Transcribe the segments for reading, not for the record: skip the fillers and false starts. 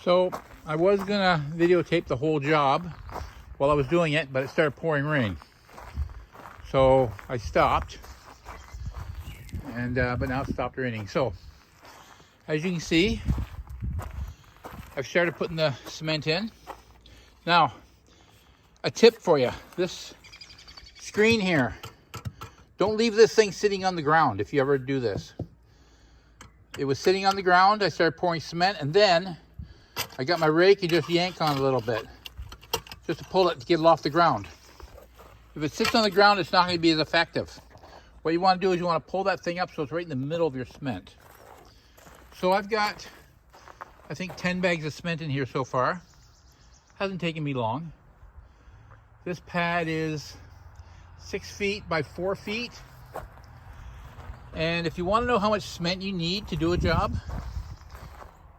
So I was gonna videotape the whole job while I was doing it, but it started pouring rain. So I stopped, and but now it stopped raining. So as you can see, I've started putting the cement in. Now, a tip for you: this screen here, don't leave this thing sitting on the ground if you ever do this. It was sitting on the ground. I started pouring cement, and then I got my rake and just yank on a little bit, just to pull it to get it off the ground. If it sits on the ground, it's not going to be as effective. What you want to do is you want to pull that thing up so it's right in the middle of your cement. So I've got, I think, 10 bags of cement in here so far. Hasn't taken me long. This pad is 6 feet by 4 feet. And if you want to know how much cement you need to do a job,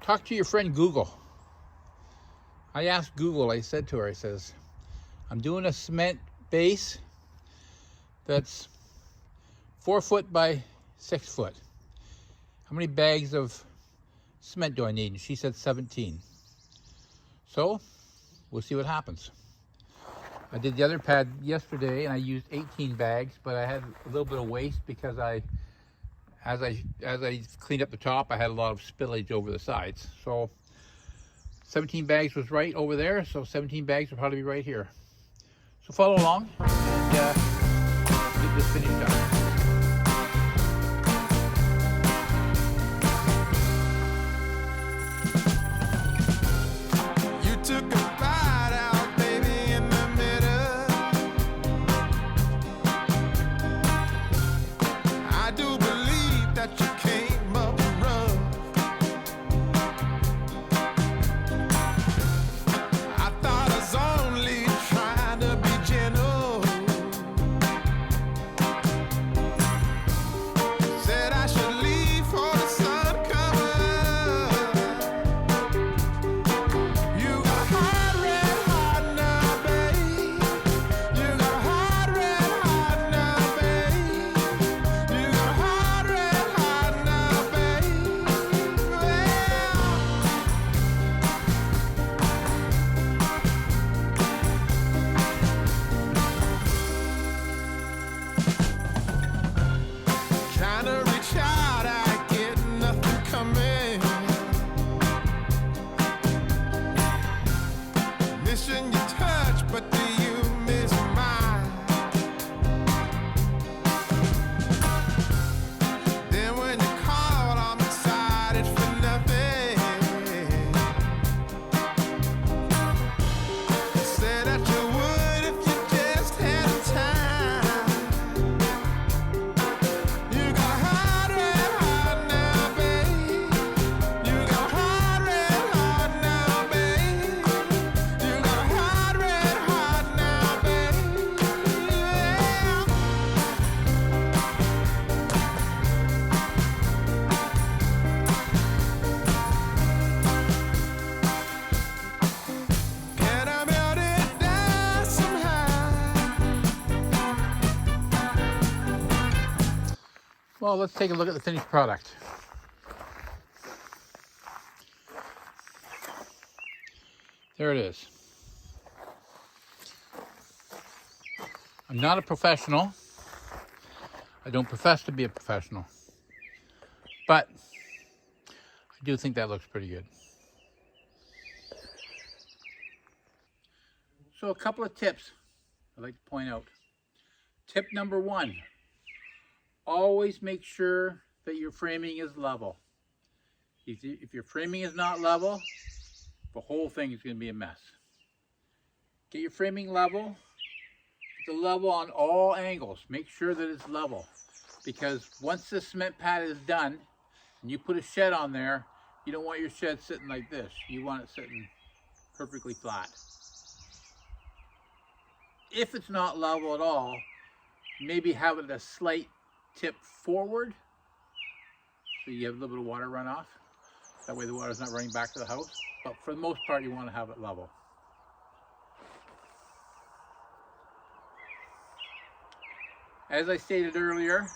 talk to your friend Google. I asked Google, I said to her, I says, I'm doing a cement base that's 4 foot by 6 foot. How many bags of cement do I need? And she said 17. So we'll see what happens. I did the other pad yesterday and I used 18 bags, but I had a little bit of waste because as I cleaned up the top, I had a lot of spillage over the sides. So 17 bags was right over there, so 17 bags will probably be right here. So follow along and get this finished up. Well, let's take a look at the finished product. There it is. I'm not a professional. I don't profess to be a professional. But I do think that looks pretty good. So a couple of tips I'd like to point out. Tip number 1. Always make sure that your framing is level. If your framing is not level, the whole thing is going to be a mess. Get your framing level. It's level on all angles. Make sure that it's level. Because once the cement pad is done, and you put a shed on there, you don't want your shed sitting like this. You want it sitting perfectly flat. If it's not level at all, maybe have it a slight tip forward so you have a little bit of water runoff. That way the water is not running back to the house. But for the most part, you want to have it level. As I stated earlier,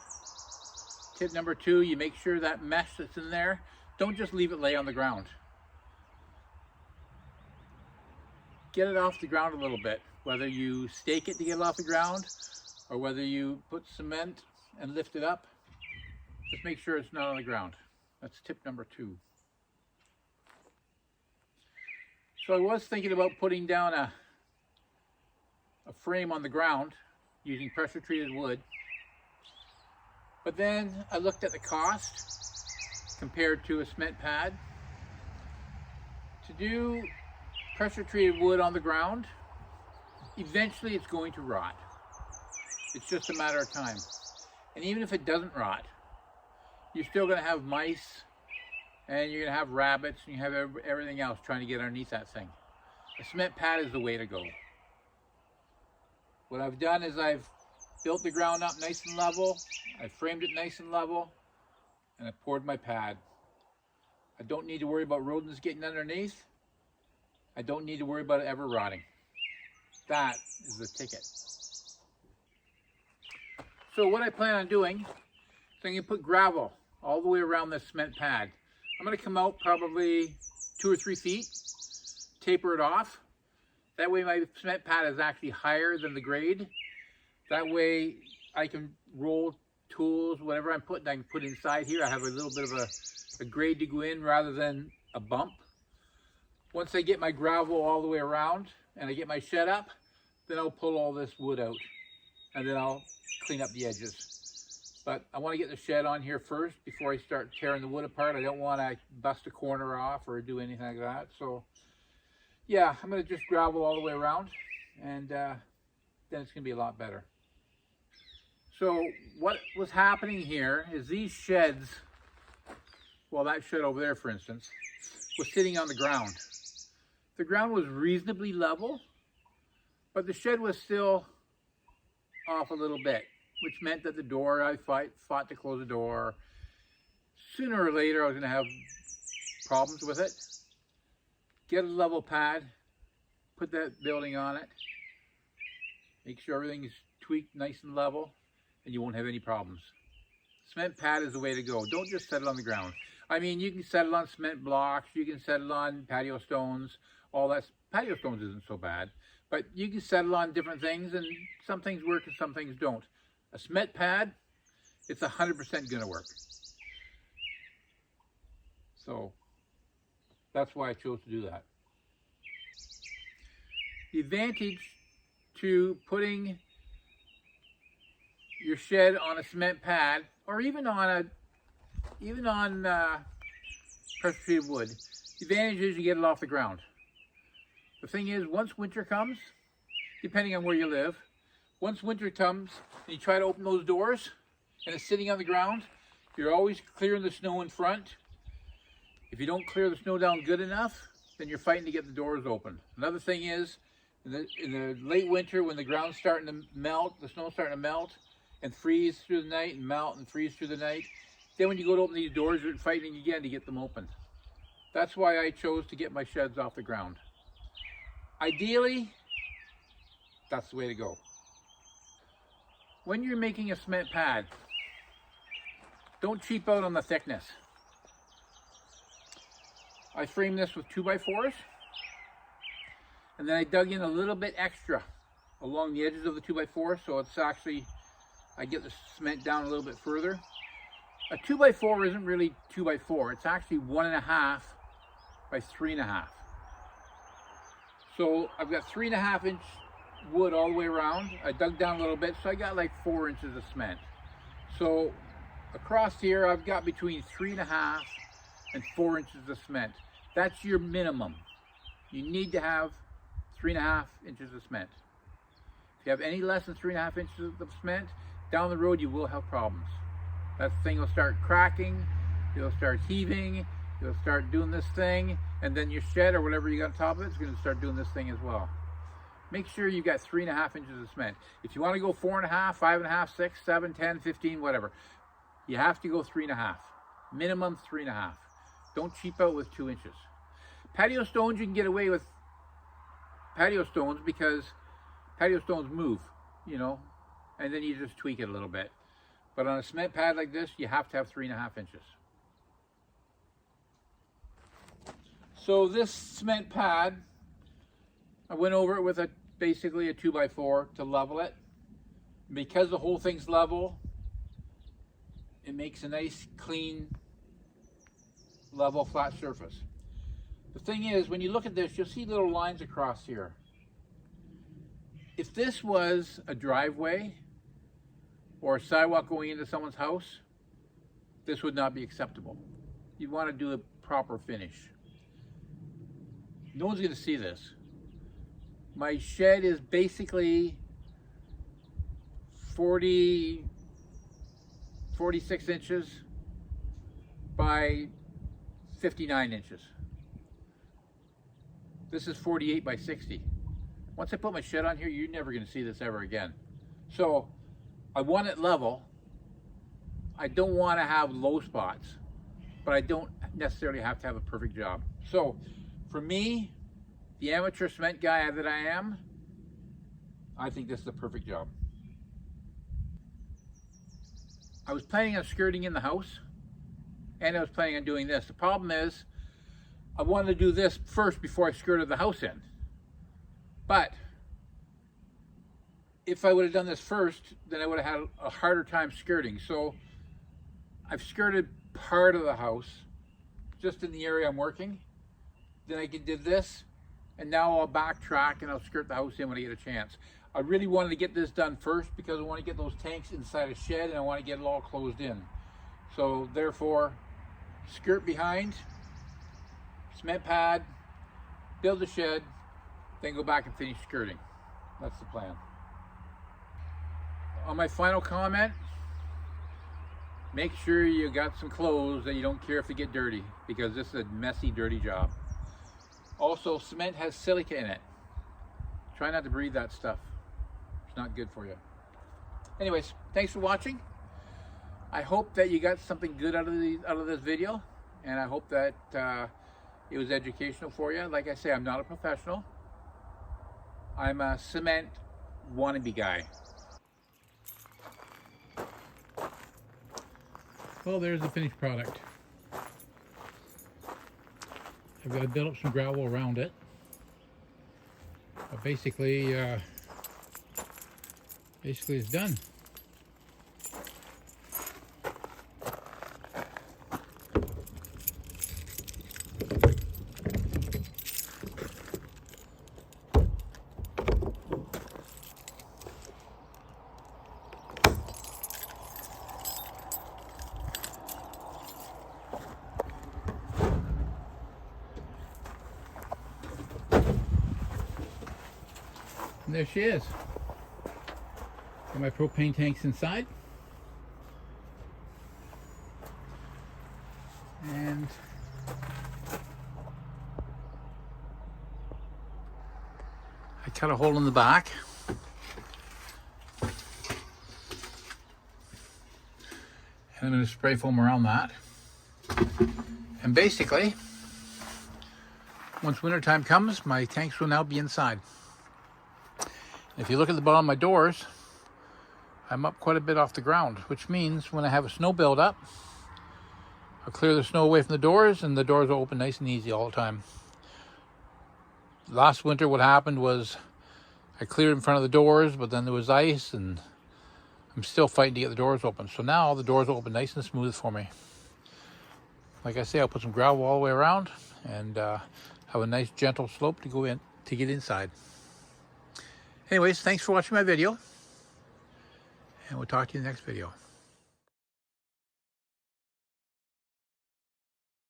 tip number 2, you make sure that mesh that's in there, don't just leave it lay on the ground. get it off the ground a little bit, whether you stake it to get it off the ground or whether you put cement and lift it up. Just make sure it's not on the ground. That's tip number 2. So I was thinking about putting down a frame on the ground using pressure treated wood, but then I looked at the cost compared to a cement pad. To do pressure treated wood on the ground, eventually it's going to rot. It's just a matter of time. And even if it doesn't rot, you're still going to have mice, and you're going to have rabbits, and you have everything else trying to get underneath that thing. A cement pad is the way to go. What I've done is I've built the ground up nice and level, I framed it nice and level, and I poured my pad. I don't need to worry about rodents getting underneath. I don't need to worry about it ever rotting. That is the ticket. So what I plan on doing is I'm going to put gravel all the way around this cement pad. I'm going to come out probably 2 or 3 feet, taper it off. That way my cement pad is actually higher than the grade. That way I can roll tools, whatever I'm putting, I can put inside here. I have a little bit of a grade to go in rather than a bump. Once I get my gravel all the way around and I get my shed up, then I'll pull all this wood out and then I'll clean up the edges. But I want to get the shed on here first before I start tearing the wood apart. I don't want to bust a corner off or do anything like that. So yeah, I'm going to just gravel all the way around, and then it's going to be a lot better. So what was happening here is these sheds, well, that shed over there, for instance, was sitting on the ground. The ground was reasonably level, but the shed was still off a little bit, which meant that the door, I fought to close the door. Sooner or later, I was going to have problems with it. Get a level pad, put that building on it, make sure everything is tweaked nice and level, and you won't have any problems. Cement pad is the way to go. Don't just set it on the ground. I mean, you can set it on cement blocks, you can set it on patio stones, all that. Patio stones isn't so bad, but you can set it on different things, and some things work and some things don't. A cement pad, it's 100% gonna work. So that's why I chose to do that. The advantage to putting your shed on a cement pad, or even on pressure treated wood, the advantage is you get it off the ground. The thing is, once winter comes, depending on where you live, once winter comes and you try to open those doors and it's sitting on the ground, you're always clearing the snow in front. If you don't clear the snow down good enough, then you're fighting to get the doors open. Another thing is, in the late winter, when the ground's starting to melt, the snow's starting to melt and freeze through the night and melt and freeze through the night, then when you go to open these doors, you're fighting again to get them open. That's why I chose to get my sheds off the ground. Ideally, that's the way to go. When you're making a cement pad, don't cheap out on the thickness. I framed this with 2x4s, and then I dug in a little bit extra along the edges of the 2x4, so it's actually, I get the cement down a little bit further. A 2x4 isn't really 2x4, it's actually 1.5 by 3.5. So I've got 3.5 inch wood all the way around. I dug down a little bit, so I got like 4 inches of cement. So across here, I've got between 3.5 and 4 inches of cement. That's your minimum. You need to have 3.5 inches of cement. If you have any less than 3.5 inches of cement, down the road you will have problems. That thing will start cracking, it'll start heaving, it'll start doing this thing, and then your shed or whatever you got on top of it is going to start doing this thing as well. Make sure you've got 3.5 inches of cement. If you want to go 4.5, 5.5, 6, 7, 10, 15, whatever, you have to go 3.5. Minimum 3.5. Don't cheap out with 2 inches. Patio stones, you can get away with patio stones because patio stones move, you know, and then you just tweak it a little bit. But on a cement pad like this, you have to have 3.5 inches. So this cement pad I went over it with basically a 2x4 to level it. Because the whole thing's level, it makes a nice, clean, level, flat surface. The thing is, when you look at this, you'll see little lines across here. If this was a driveway or a sidewalk going into someone's house, this would not be acceptable. You want to do a proper finish. No one's going to see this. My shed is basically 46 inches by 59 inches. This is 48 by 60. Once I put my shed on here, you're never going to see this ever again. So I want it level. I don't want to have low spots, but I don't necessarily have to have a perfect job. So for me, the amateur cement guy that I am, I think this is the perfect job. I was planning on skirting in the house, and I was planning on doing this. The problem is, I wanted to do this first before I skirted the house in. But if I would have done this first, then I would have had a harder time skirting. So I've skirted part of the house, just in the area I'm working. Then I did this, and now I'll backtrack and I'll skirt the house in when I get a chance. I really wanted to get this done first because I want to get those tanks inside a shed and I want to get it all closed in. So therefore, skirt behind, cement pad, build the shed, then go back and finish skirting. That's the plan. On my final comment, make sure you got some clothes that you don't care if they get dirty, because this is a messy, dirty job. Also, cement has silica in it. Try not to breathe that stuff. It's not good for you. Anyways, thanks for watching. I hope that you got something good out of this video, and I hope that it was educational for you. Like I say, I'm not a professional. I'm a cement wannabe guy. Well, there's the finished product. I've got to build up some gravel around it. But basically it's done. And there she is. Got my propane tanks inside. And I cut a hole in the back. And I'm going to spray foam around that. And basically, once wintertime comes, my tanks will now be inside. If you look at the bottom of my doors, I'm up quite a bit off the ground, which means when I have a snow buildup, I'll clear the snow away from the doors, and the doors will open nice and easy all the time. Last winter, what happened was I cleared in front of the doors, but then there was ice, and I'm still fighting to get the doors open. So now the doors will open nice and smooth for me. Like I say, I'll put some gravel all the way around, and have a nice gentle slope to go in to get inside. Anyways, thanks for watching my video, and we'll talk to you in the next video.